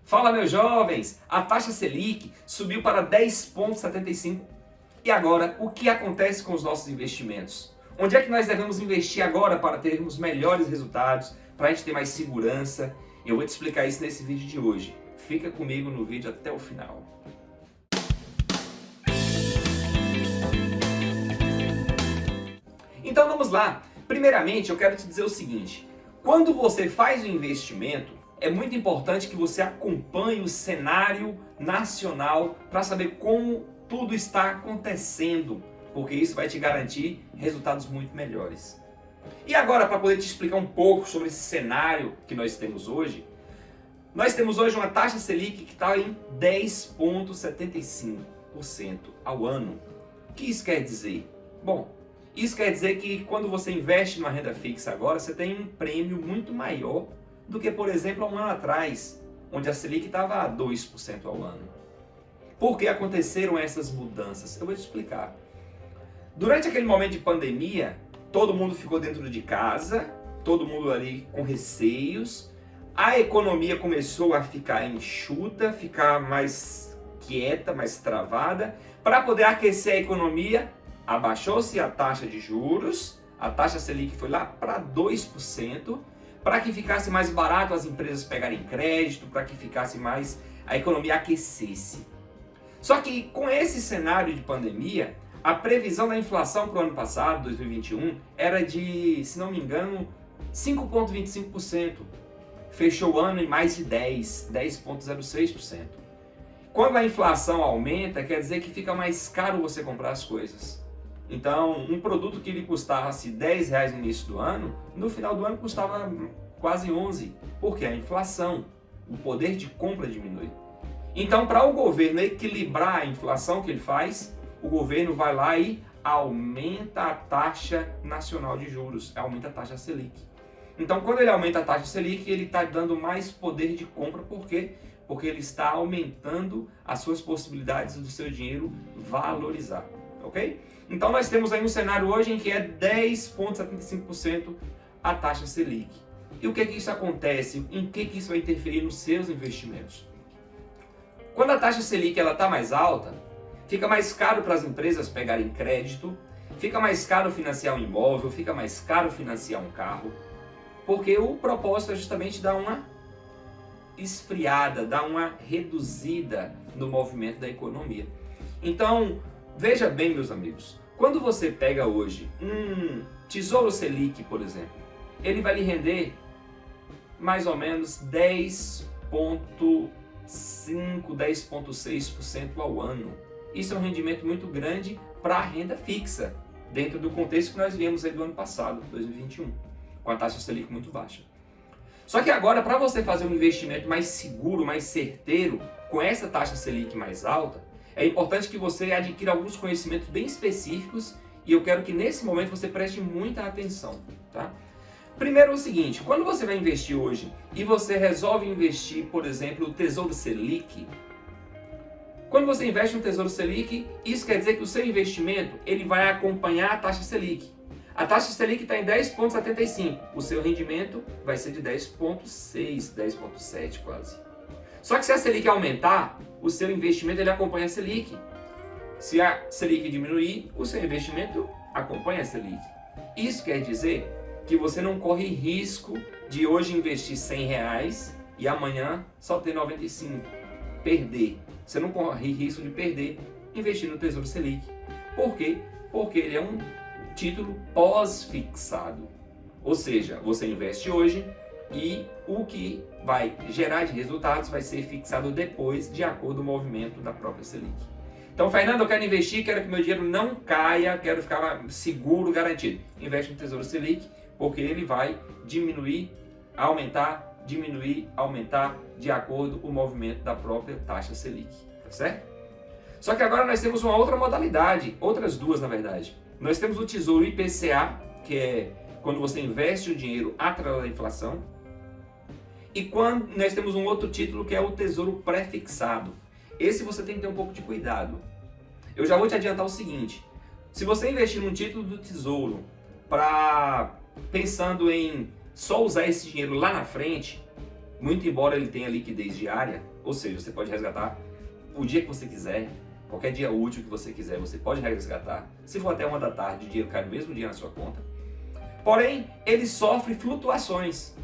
Fala, meus jovens! A taxa Selic subiu para 10,75. E agora, o que acontece com os nossos investimentos? Onde é que nós devemos investir agora para termos melhores resultados, para a gente ter mais segurança? Eu vou te explicar isso nesse vídeo de hoje. Fica comigo no vídeo até o final. Então vamos lá. Primeiramente, eu quero te dizer o seguinte. Quando você faz um investimento, é muito importante que você acompanhe o cenário nacional para saber como tudo está acontecendo, porque isso vai te garantir resultados muito melhores. E agora, para poder te explicar um pouco sobre esse cenário que nós temos hoje uma taxa Selic que está em 10,75% ao ano. O que isso quer dizer? Bom, isso quer dizer que quando você investe numa renda fixa agora, você tem um prêmio muito maior do que, por exemplo, há um ano atrás, onde a Selic estava a 2% ao ano. Por que aconteceram essas mudanças? Eu vou te explicar. Durante aquele momento de pandemia, todo mundo ficou dentro de casa, todo mundo ali com receios, a economia começou a ficar enxuta, ficar mais quieta, mais travada. Para poder aquecer a economia, abaixou-se a taxa de juros, a taxa Selic foi lá para 2%, para que ficasse mais barato as empresas pegarem crédito, para que ficasse mais, a economia aquecesse. Só que com esse cenário de pandemia, a previsão da inflação para o ano passado, 2021, era de, se não me engano, 5,25%. Fechou o ano em mais de 10,06%. Quando a inflação aumenta, quer dizer que fica mais caro você comprar as coisas. Então, um produto que lhe custasse R$10 no início do ano, no final do ano custava quase 11, porque a inflação, o poder de compra diminui. Então, para o governo equilibrar a inflação que ele faz, o governo vai lá e aumenta a taxa nacional de juros, aumenta a taxa Selic. Então, quando ele aumenta a taxa Selic, ele está dando mais poder de compra, por quê? Porque ele está aumentando as suas possibilidades do seu dinheiro valorizar, ok? Então nós temos aí um cenário hoje em que é 10,75% a taxa Selic. E o que isso acontece? Em que isso vai interferir nos seus investimentos? Quando a taxa Selic está mais alta, fica mais caro para as empresas pegarem crédito, fica mais caro financiar um imóvel, fica mais caro financiar um carro, porque o propósito é justamente dar uma esfriada, dar uma reduzida no movimento da economia. Então, veja bem, meus amigos, quando você pega hoje um Tesouro Selic, por exemplo, ele vai lhe render mais ou menos 10,5%, 10,6% ao ano. Isso é um rendimento muito grande para a renda fixa, dentro do contexto que nós vimos aí do ano passado, 2021, com a taxa Selic muito baixa. Só que agora, para você fazer um investimento mais seguro, mais certeiro, com essa taxa Selic mais alta, é importante que você adquira alguns conhecimentos bem específicos e eu quero que nesse momento você preste muita atenção, tá? Primeiro é o seguinte, quando você vai investir hoje e você resolve investir, por exemplo, o Tesouro Selic, quando você investe no Tesouro Selic, isso quer dizer que o seu investimento ele vai acompanhar a taxa Selic. A taxa Selic está em 10,75, o seu rendimento vai ser de 10,6, 10,7 quase. Só que se a Selic aumentar, o seu investimento ele acompanha a Selic. Se a Selic diminuir, o seu investimento acompanha a Selic. Isso quer dizer que você não corre risco de hoje investir R$100 e amanhã só ter 95, perder. Você não corre risco de perder investindo no Tesouro Selic. Por quê? Porque ele é um título pós-fixado. Ou seja, você investe hoje e o que vai gerar de resultados vai ser fixado depois, de acordo com o movimento da própria Selic. Então, Fernando, eu quero investir, quero que meu dinheiro não caia, quero ficar seguro, garantido. Investe no Tesouro Selic, porque ele vai diminuir, aumentar, de acordo com o movimento da própria taxa Selic, tá certo? Só que agora nós temos uma outra modalidade, outras duas na verdade. Nós temos o Tesouro IPCA, que é quando você investe o dinheiro atrelado à inflação, e quando nós temos um outro título que é o Tesouro Pré-fixado. Esse você tem que ter um pouco de cuidado. Eu já vou te adiantar o seguinte, se você investir num título do Tesouro pensando em só usar esse dinheiro lá na frente, muito embora ele tenha liquidez diária, ou seja, você pode resgatar o dia que você quiser, qualquer dia útil que você quiser, você pode resgatar. Se for até 1 da tarde, o dinheiro cai no mesmo dia na sua conta. Porém, ele sofre flutuações.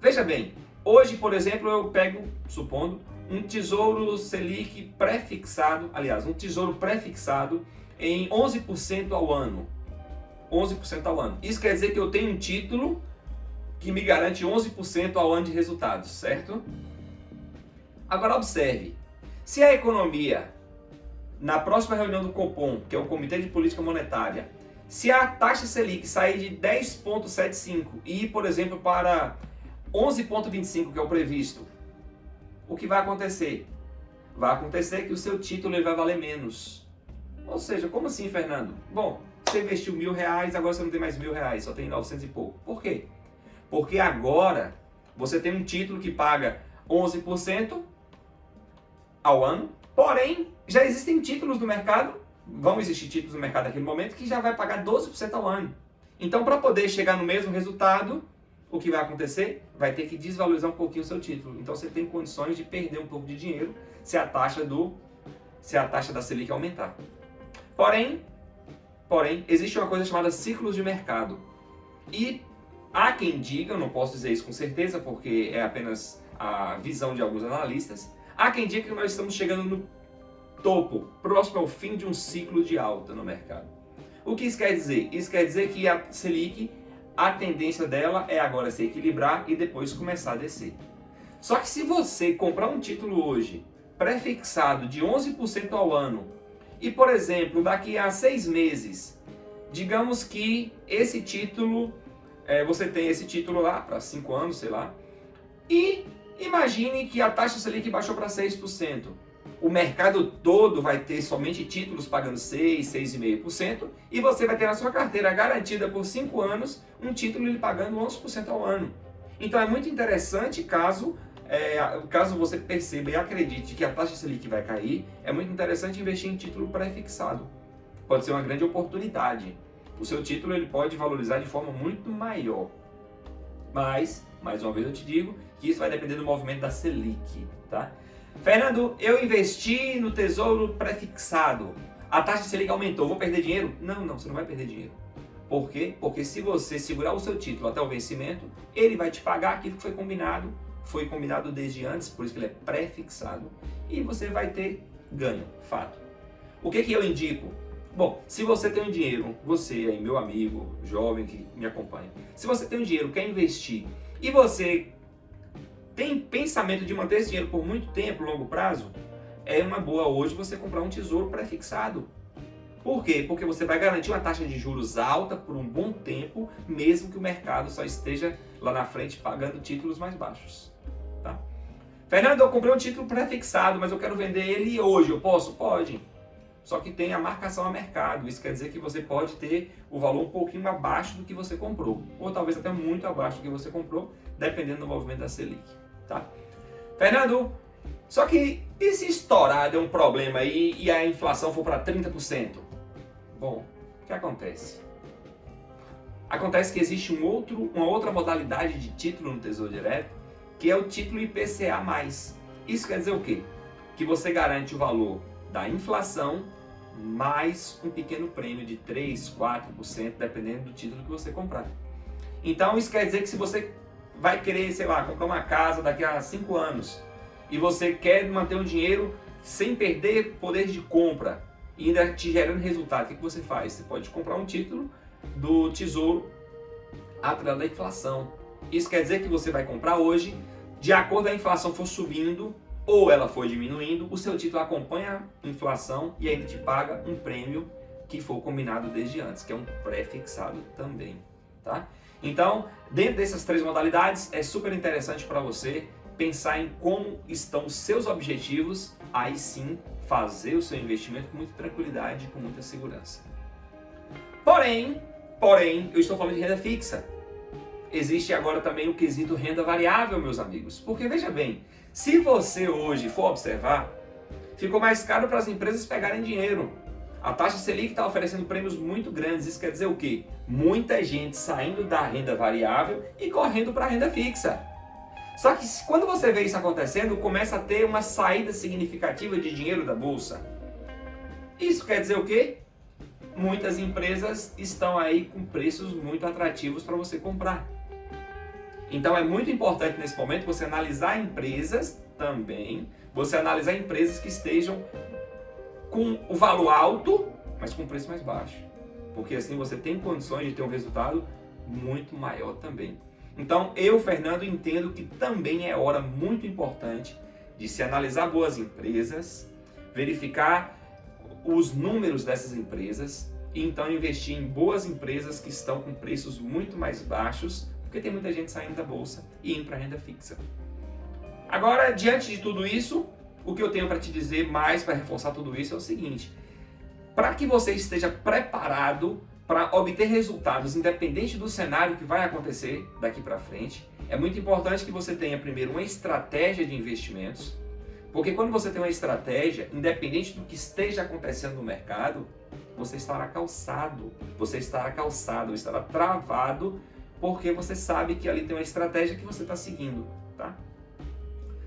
Veja bem, hoje, por exemplo, eu pego, supondo, um tesouro Selic pré-fixado, aliás, um tesouro pré-fixado em 11% ao ano. 11% ao ano. Isso quer dizer que eu tenho um título que me garante 11% ao ano de resultados, certo? Agora observe, se a economia, na próxima reunião do Copom, que é o Comitê de Política Monetária, se a taxa Selic sair de 10,75 e ir, por exemplo, para 11,25, que é o previsto, o que vai acontecer? Vai acontecer que o seu título ele vai valer menos. Ou seja, como assim, Fernando? Bom, você investiu R$1.000, agora você não tem mais R$1.000, só tem 900 e pouco. Por quê? Porque agora você tem um título que paga 11% ao ano, porém já existem títulos no mercado, vão existir títulos no mercado naquele momento que já vai pagar 12% ao ano. Então, para poder chegar no mesmo resultado, o que vai acontecer? Vai ter que desvalorizar um pouquinho o seu título. Então você tem condições de perder um pouco de dinheiro se a taxa da Selic aumentar. Porém, existe uma coisa chamada ciclos de mercado. E há quem diga, eu não posso dizer isso com certeza porque é apenas a visão de alguns analistas, há quem diga que nós estamos chegando no topo, próximo ao fim de um ciclo de alta no mercado. O que isso quer dizer? Isso quer dizer que a Selic, a tendência dela é agora se equilibrar e depois começar a descer. Só que se você comprar um título hoje, pré-fixado de 11% ao ano, e por exemplo, daqui a 6 meses, digamos que esse título, você tem esse título lá para 5 anos, sei lá, e imagine que a taxa Selic baixou para 6%. O mercado todo vai ter somente títulos pagando 6, 6,5% e você vai ter na sua carteira garantida por 5 anos um título lhe pagando 11% ao ano. Então é muito interessante caso você perceba e acredite que a taxa Selic vai cair, é muito interessante investir em título pré-fixado. Pode ser uma grande oportunidade. O seu título ele pode valorizar de forma muito maior. Mas, mais uma vez eu te digo que isso vai depender do movimento da Selic, tá? Fernando, eu investi no tesouro pré-fixado, a taxa Selic aumentou, vou perder dinheiro? Não, você não vai perder dinheiro. Por quê? Porque se você segurar o seu título até o vencimento, ele vai te pagar aquilo que foi combinado desde antes, por isso que ele é pré-fixado, e você vai ter ganho, fato. O que eu indico? Bom, se você tem um dinheiro, você aí, meu amigo, jovem que me acompanha, se você tem um dinheiro, quer investir, e você tem pensamento de manter esse dinheiro por muito tempo, longo prazo, é uma boa hoje você comprar um tesouro pré-fixado. Por quê? Porque você vai garantir uma taxa de juros alta por um bom tempo, mesmo que o mercado só esteja lá na frente pagando títulos mais baixos. Tá? Fernando, eu comprei um título pré-fixado, mas eu quero vender ele hoje, eu posso? Pode. Só que tem a marcação a mercado, isso quer dizer que você pode ter o valor um pouquinho abaixo do que você comprou, ou talvez até muito abaixo do que você comprou, dependendo do movimento da Selic. Tá? Fernando, só que e se estourar, der um problema aí e a inflação for para 30%? Bom, o que acontece? Acontece que existe uma outra modalidade de título no Tesouro Direto, que é o título IPCA+. Isso quer dizer o quê? Que você garante o valor da inflação mais um pequeno prêmio de 3, 4%, dependendo do título que você comprar. Então isso quer dizer que se você vai querer, sei lá, comprar uma casa daqui a 5 anos e você quer manter o dinheiro sem perder poder de compra e ainda te gerando resultado, o que você faz? Você pode comprar um título do Tesouro atrelado à inflação. Isso quer dizer que você vai comprar hoje, de acordo com a inflação for subindo ou ela for diminuindo, o seu título acompanha a inflação e ainda te paga um prêmio que for combinado desde antes, que é um pré-fixado também, tá? Então, dentro dessas 3 modalidades, é super interessante para você pensar em como estão os seus objetivos, aí sim fazer o seu investimento com muita tranquilidade e com muita segurança. Porém, eu estou falando de renda fixa. Existe agora também o quesito renda variável, meus amigos. Porque veja bem, se você hoje for observar, ficou mais caro para as empresas pegarem dinheiro. A taxa Selic está oferecendo prêmios muito grandes. Isso quer dizer o quê? Muita gente saindo da renda variável e correndo para a renda fixa. Só que quando você vê isso acontecendo, começa a ter uma saída significativa de dinheiro da bolsa. Isso quer dizer o quê? Muitas empresas estão aí com preços muito atrativos para você comprar. Então é muito importante nesse momento você analisar empresas também, você analisar empresas que estejam com o valor alto, mas com preço mais baixo. Porque assim você tem condições de ter um resultado muito maior também. Então eu, Fernando, entendo que também é hora muito importante de se analisar boas empresas, verificar os números dessas empresas e então investir em boas empresas que estão com preços muito mais baixos, porque tem muita gente saindo da bolsa e indo para a renda fixa. Agora, diante de tudo isso, o que eu tenho para te dizer mais para reforçar tudo isso é o seguinte: para que você esteja preparado para obter resultados independente do cenário que vai acontecer daqui para frente, é muito importante que você tenha primeiro uma estratégia de investimentos, porque quando você tem uma estratégia, independente do que esteja acontecendo no mercado, você estará calçado, estará travado, porque você sabe que ali tem uma estratégia que você está seguindo, tá?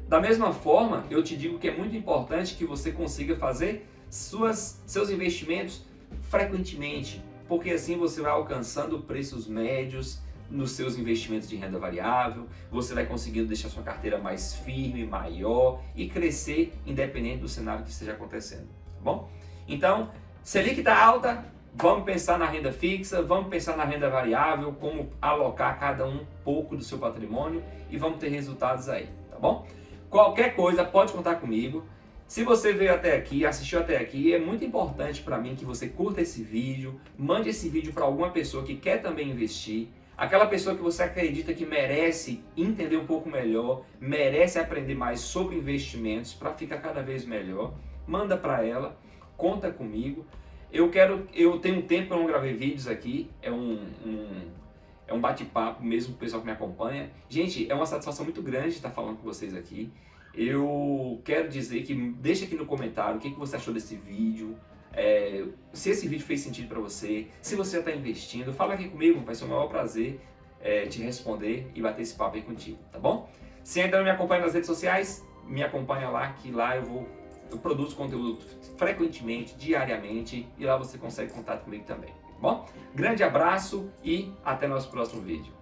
Da mesma forma, eu te digo que é muito importante que você consiga fazer seus investimentos frequentemente, porque assim você vai alcançando preços médios nos seus investimentos de renda variável, você vai conseguindo deixar sua carteira mais firme, maior e crescer independente do cenário que esteja acontecendo, tá bom? Então, Selic está alta, vamos pensar na renda fixa, vamos pensar na renda variável, como alocar cada um pouco do seu patrimônio e vamos ter resultados aí, tá bom? Qualquer coisa, pode contar comigo. Se você veio até aqui, assistiu até aqui, é muito importante para mim que você curta esse vídeo, mande esse vídeo para alguma pessoa que quer também investir, aquela pessoa que você acredita que merece entender um pouco melhor, merece aprender mais sobre investimentos para ficar cada vez melhor. Manda para ela, conta comigo. Eu tenho um tempo que eu não gravei vídeos aqui, é um bate-papo mesmo com o pessoal que me acompanha. Gente, é uma satisfação muito grande estar falando com vocês aqui. Eu quero dizer que deixa aqui no comentário o que você achou desse vídeo, se esse vídeo fez sentido para você, se você já está investindo, fala aqui comigo, vai ser o maior prazer te responder e bater esse papo aí contigo, tá bom? Se ainda não me acompanha nas redes sociais, me acompanha lá, que lá eu produzo conteúdo frequentemente, diariamente, e lá você consegue contato comigo também, tá bom? Grande abraço e até nosso próximo vídeo.